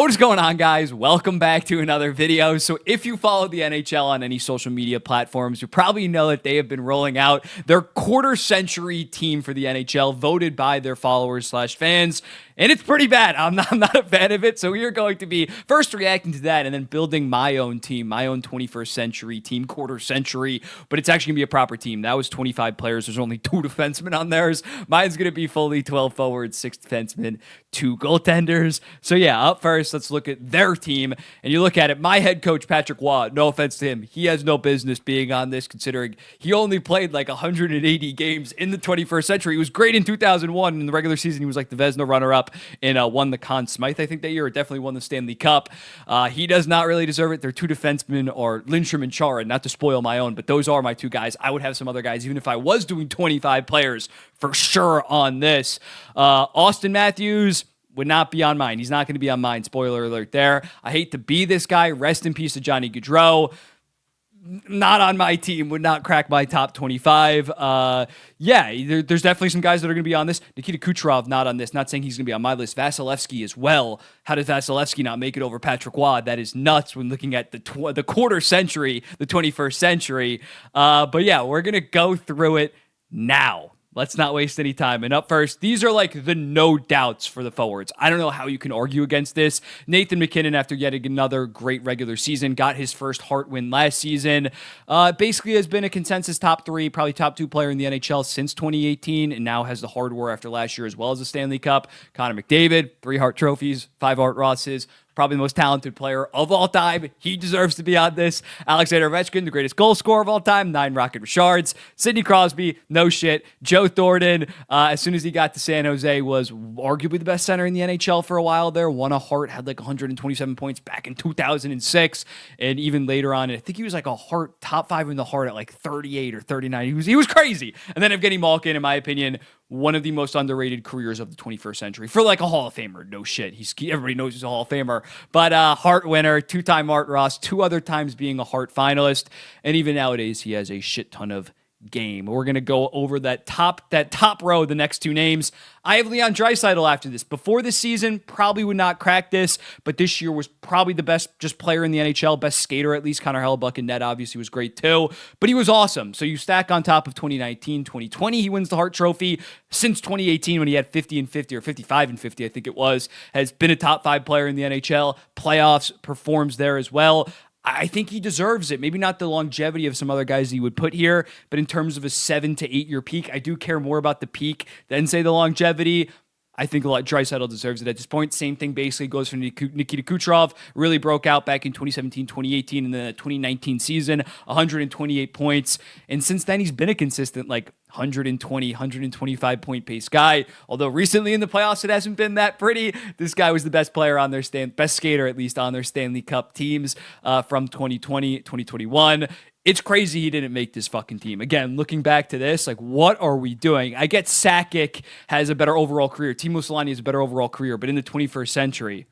What is going on, guys? Welcome back to another video. So if you follow the NHL on any social media platforms, you probably know that they have been rolling out their quarter century team for the NHL, voted by their followers / fans. And it's pretty bad. I'm not a fan of it. So we are going to be first reacting to that and then building my own team, my own 21st century team, quarter century. But it's actually going to be a proper team. That was 25 players. There's only 2 defensemen on theirs. Mine's going to be fully 12 forwards, 6 defensemen, 2 goaltenders. So yeah, up first, let's look at their team. And you look at it, my head coach, Patrick Waugh, no offense to him, he has no business being on this considering he only played like 180 games in the 21st century. He was great in 2001 in the regular season. He was like the Vezina runner-up and won the Conn Smythe, I think, that year, or definitely won the Stanley Cup. He does not really deserve it. Their 2 defensemen are Lindstrom and Chara, not to spoil my own, but those are my 2 guys. I would have some other guys, even if I was doing 25 players, for sure on this. Austin Matthews would not be on mine. He's not going to be on mine. Spoiler alert there. I hate to be this guy. Rest in peace to Johnny Gaudreau. Not on my team, would not crack my top 25. There's definitely some guys that are going to be on this. Nikita Kucherov, not on this. Not saying he's going to be on my list. Vasilevsky as well. How does Vasilevsky not make it over Patrick Waugh? That is nuts when looking at the quarter century, the 21st century. But yeah, we're going to go through it now. Let's not waste any time. And up first, these are like the no doubts for the forwards. I don't know how you can argue against this. Nathan MacKinnon, after yet another great regular season, got his first Hart win last season. Basically has been a consensus top 3, probably top 2 player in the NHL since 2018, and now has the Hart War after last year as well as the Stanley Cup. Connor McDavid, 3 Hart trophies, 5 Hart Rosses. Probably the most talented player of all time. He deserves to be on this. Alexander Ovechkin, the greatest goal scorer of all time, 9 Rocket Richards. Sidney Crosby, no shit. Joe Thornton, as soon as he got to San Jose, was arguably the best center in the NHL for a while there. Won a Hart, had like 127 points back in 2006. And even later on, I think he was like a Hart, top 5 in the Hart at like 38 or 39. He was crazy. And then Evgeny Malkin, in my opinion, one of the most underrated careers of the 21st century for like a Hall of Famer. No shit. Everybody knows he's a Hall of Famer, but Hart winner, 2-time Hart Ross, 2 other times being a Hart finalist. And even nowadays he has a shit ton of game. We're going to go over that top row, the next 2 names. I have Leon Draisaitl after this. Before this season, probably would not crack this, but this year was probably the best just player in the NHL, best skater at least. Connor Hellebuyck in net obviously was great too, but he was awesome. So you stack on top of 2019, 2020, he wins the Hart Trophy. Since 2018 when he had 50 and 50 or 55 and 50, I think it was, has been a top 5 player in the NHL. Playoffs, performs there as well. I think he deserves it. Maybe not the longevity of some other guys he would put here, but in terms of a 7 to 8 year peak, I do care more about the peak than, say, the longevity. I think Draisaitl deserves it at this point. Same thing basically goes for Nikita Kucherov. Really broke out back in 2017, 2018, and the 2019 season, 128 points. And since then, he's been a consistent, 120, 125 point pace guy. Although recently in the playoffs, it hasn't been that pretty. This guy was the best player on their best skater at least on their Stanley Cup teams from 2020, 2021. It's crazy he didn't make this fucking team. Again, looking back to this, what are we doing? I get Sakic has a better overall career. Timo Solani has a better overall career, but in the 21st century,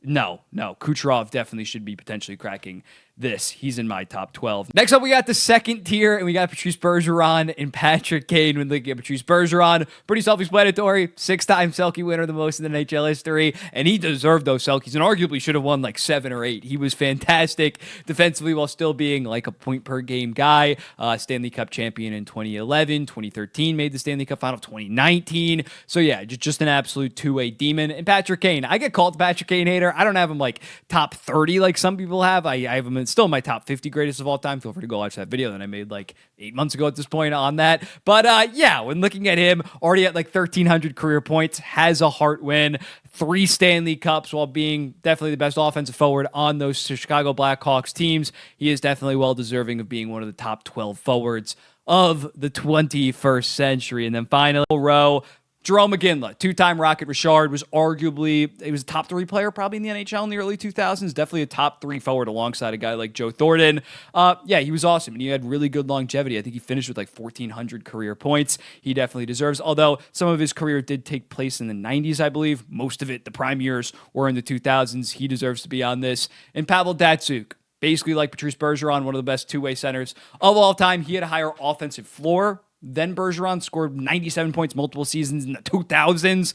no. Kucherov definitely should be potentially cracking this. He's in my top 12. Next up, we got the second tier, and we got Patrice Bergeron and Patrick Kane. When looking at Patrice Bergeron, pretty self-explanatory. 6-time Selke winner, the most in the NHL history, and he deserved those Selkes, and arguably should have won 7 or 8. He was fantastic defensively while still being a point-per-game guy. Stanley Cup champion in 2011, 2013, made the Stanley Cup final, 2019. So yeah, just an absolute two-way demon. And Patrick Kane, I get called the Patrick Kane hater. I don't have him top 30 like some people have. I have him still in my top 50 greatest of all time. Feel free to go watch that video that I made 8 months ago at this point on that. But yeah, when looking at him, already at 1,300 career points, has a Hart win, 3 Stanley Cups while being definitely the best offensive forward on those Chicago Blackhawks teams. He is definitely well deserving of being one of the top 12 forwards of the 21st century. And then final row, Jarome Iginla, 2-time Rocket Richard, was arguably, he was a top 3 player probably in the NHL in the early 2000s, definitely a top 3 forward alongside a guy like Joe Thornton. Yeah, he was awesome, and he had really good longevity. I think he finished with 1,400 career points. He definitely deserves, although some of his career did take place in the 90s, I believe. Most of it, the prime years, were in the 2000s. He deserves to be on this. And Pavel Datsyuk, basically like Patrice Bergeron, one of the best two-way centers of all time. He had a higher offensive floor Then Bergeron scored 97 points multiple seasons in the 2000s,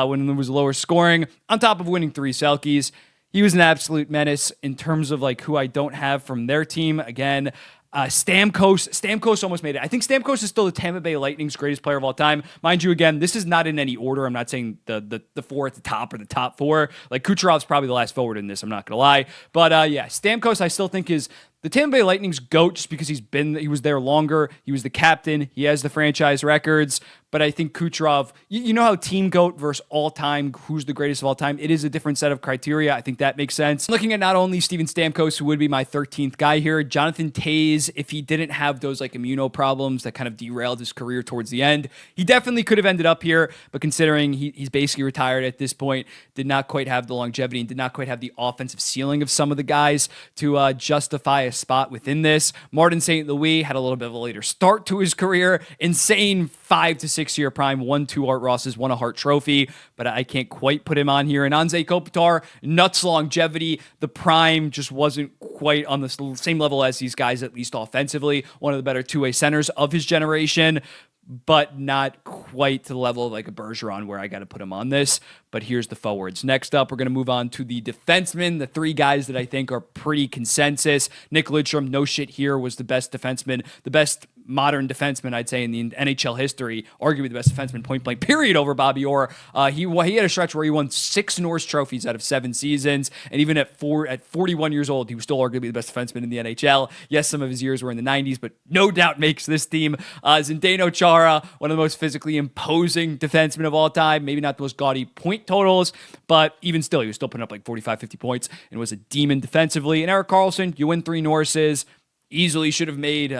when there was lower scoring, on top of winning 3 Selkies. He was an absolute menace in terms of like who I don't have from their team. Again, Stamkos almost made it. I think Stamkos is still the Tampa Bay Lightning's greatest player of all time. Mind you, again, this is not in any order. I'm not saying the 4 at the top or the top 4. Like Kucherov's probably the last forward in this. I'm not going to lie. But yeah, Stamkos I still think is the Tampa Bay Lightning's GOAT just because he was there longer. He was the captain. He has the franchise records. But I think Kucherov, you know how team GOAT versus all-time, who's the greatest of all time? It is a different set of criteria. I think that makes sense. Looking at not only Steven Stamkos, who would be my 13th guy here, Jonathan Toews, if he didn't have those like immuno problems that kind of derailed his career towards the end, he definitely could have ended up here. But considering he's basically retired at this point, did not quite have the longevity and did not quite have the offensive ceiling of some of the guys to justify a spot within this. Martin St. Louis had a little bit of a later start to his career. Insane 5 to 6 year prime, won 2 Art Rosses, won a Hart Trophy, but I can't quite put him on here. And Anze Kopitar, nuts longevity. The prime just wasn't quite on the same level as these guys, at least offensively. One of the better two-way centers of his generation, but not quite to the level of like a Bergeron where I got to put him on this. But here's the forwards. Next up, we're going to move on to the defensemen, the 3 guys that I think are pretty consensus. Nick Lidstrom, no shit here, was the best defenseman, the best modern defenseman, I'd say, in the NHL history, arguably the best defenseman point blank period over Bobby Orr. He had a stretch where he won 6 Norris trophies out of 7 seasons, and even at 41 years old, he was still arguably the best defenseman in the NHL. Yes, some of his years were in the 90s, but no doubt makes this team. Zdeno Chara, one of the most physically imposing defensemen of all time, maybe not the most gaudy point totals, but even still, he was still putting up like 45, 50 points and was a demon defensively. And Erik Karlsson, you win 3 Norrises. Easily should have made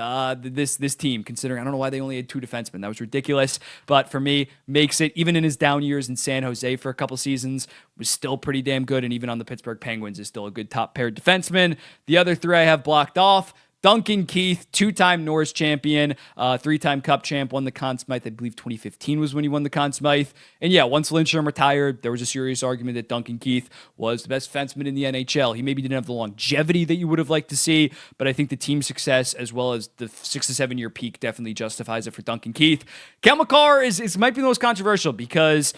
this team, considering I don't know why they only had 2 defensemen. That was ridiculous. But for me, makes it, even in his down years in San Jose for a couple seasons, was still pretty damn good. And even on the Pittsburgh Penguins is still a good top paired defenseman. The other 3 I have blocked off. Duncan Keith, 2-time Norris champion, 3-time Cup champ, won the Conn Smythe. I believe 2015 was when he won the Conn Smythe. And yeah, once Lindstrom retired, there was a serious argument that Duncan Keith was the best defenseman in the NHL. He maybe didn't have the longevity that you would have liked to see, but I think the team success as well as the 6 to 7 year peak definitely justifies it for Duncan Keith. Cale Makar might be the most controversial because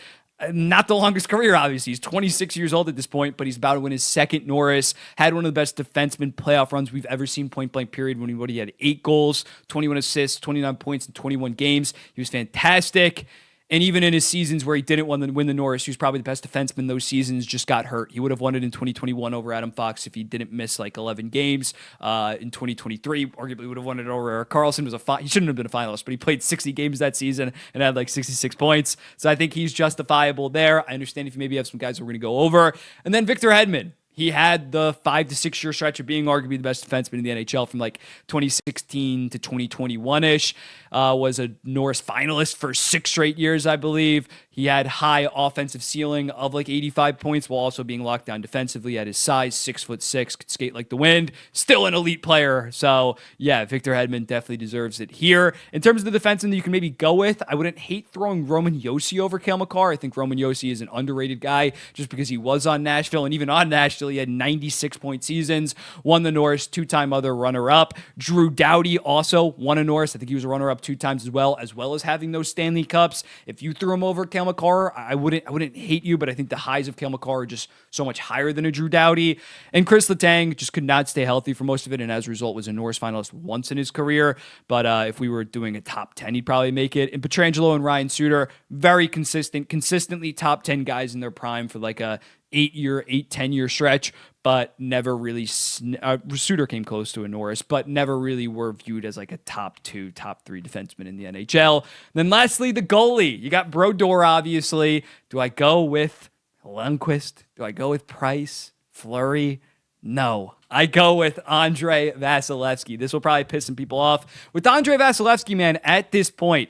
not the longest career, obviously. He's 26 years old at this point, but he's about to win his 2nd Norris. Had one of the best defenseman playoff runs we've ever seen, point-blank period, when he had 8 goals, 21 assists, 29 points in 21 games. He was fantastic. And even in his seasons where he didn't win the Norris, he was probably the best defenseman those seasons, just got hurt. He would have won it in 2021 over Adam Fox if he didn't miss like 11 games. In 2023, arguably would have won it over Erik Karlsson. He shouldn't have been a finalist, but he played 60 games that season and had like 66 points. So I think he's justifiable there. I understand if you maybe have some guys we're going to go over. And then Victor Hedman. He had the 5 to 6 year stretch of being arguably the best defenseman in the NHL from like 2016 to 2021-ish. Was a Norris finalist for 6 straight years, I believe. He had high offensive ceiling of like 85 points while also being locked down defensively at his size, 6'6", could skate like the wind. Still an elite player. So yeah, Victor Hedman definitely deserves it here. In terms of the defenseman that you can maybe go with, I wouldn't hate throwing Roman Josi over Cale Makar. I think Roman Josi is an underrated guy just because he was on Nashville, and even on Nashville, he had 96-point seasons, won the Norris, 2-time other runner-up. Drew Doughty also won a Norris. I think he was a runner-up 2 times as well as having those Stanley Cups. If you threw him over Cale Makar, I wouldn't hate you, but I think the highs of Cale Makar are just so much higher than a Drew Doughty. And Chris Letang just could not stay healthy for most of it, and as a result was a Norris finalist once in his career. But if we were doing a top 10, he'd probably make it. And Pietrangelo and Ryan Suter, very consistently top 10 guys in their prime for like a 10 year stretch, but never really, Suter came close to a Norris, but never really were viewed as like a top 2, top 3 defenseman in the NHL. Then lastly, the goalie. You got Brodeur, obviously. Do I go with Lundqvist? Do I go with Price? Fleury? No. I go with Andrei Vasilevsky. This will probably piss some people off. With Andrei Vasilevsky, man, at this point,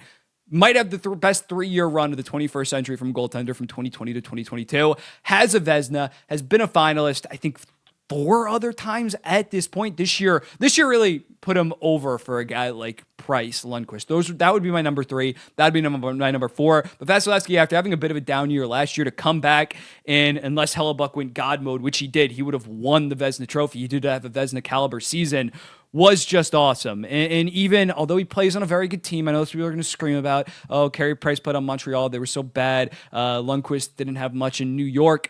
might have the best 3-year run of the 21st century from goaltender from 2020 to 2022. Has a Vezina, has been a finalist, I think 4 other times at this point this year. This year really put him over for a guy like Price, Lundqvist. That would be my number 3. That would be my number 4. But Vasilevsky, after having a bit of a down year last year, to come back and unless Hellebuck went God mode, which he did, he would have won the Vezina Trophy. He did have a Vezina caliber season. Was just awesome. And even although he plays on a very good team, I know those people are going to scream about, oh, Carey Price played on Montreal. They were so bad. Lundqvist didn't have much in New York.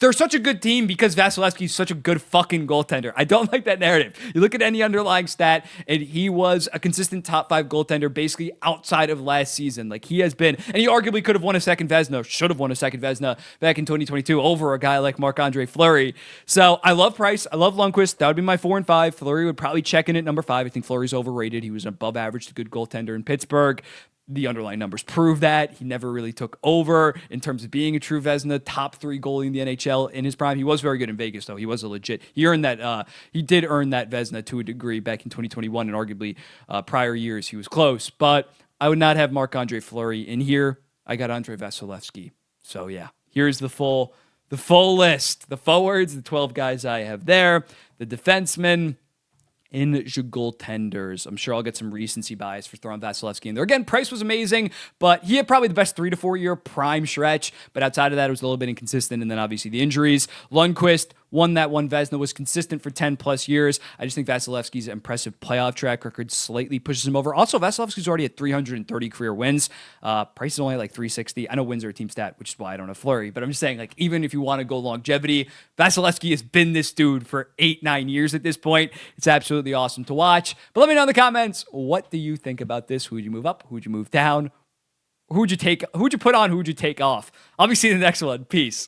They're such a good team because Vasilevsky is such a good fucking goaltender. I don't like that narrative. You look at any underlying stat, and he was a consistent top 5 goaltender basically outside of last season. Like he has been, and he arguably could have won a second Vezina, should have won a second Vezina back in 2022 over a guy like Marc-Andre Fleury. So I love Price. I love Lundqvist. That would be my 4 and 5. Fleury would probably check in at number 5. I think Fleury's overrated. He was an above average to good goaltender in Pittsburgh. The underlying numbers prove that. He never really took over in terms of being a true Vezina, top 3 goalie in the NHL in his prime. He was very good in Vegas, though. He was a legit. He earned that. He did earn that Vezina to a degree back in 2021, and arguably prior years he was close. But I would not have Marc-Andre Fleury in here. I got Andrei Vasilevsky. So yeah, here's the full list. The forwards, the 12 guys I have there, the defensemen. In the goaltenders. I'm sure I'll get some recency bias for throwing Vasilevsky in there. Again, Price was amazing, but he had probably the best 3 to 4 year prime stretch. But outside of that, it was a little bit inconsistent. And then obviously the injuries. Lundqvist won that one Vezina, was consistent for 10 plus years. I just think Vasilevsky's impressive playoff track record slightly pushes him over. Also, Vasilevsky's already at 330 career wins. Price is only like 360. I know wins are a team stat, which is why I don't have Fleury. But I'm just saying, like, even if you want to go longevity, Vasilevsky has been this dude for 8-9 years at this point. It's absolutely awesome to watch. But let me know in the comments, what do you think about this? Who would you move up? Who would you move down? Who would you put on? Who would you take off? I'll be seeing you in the next one. Peace.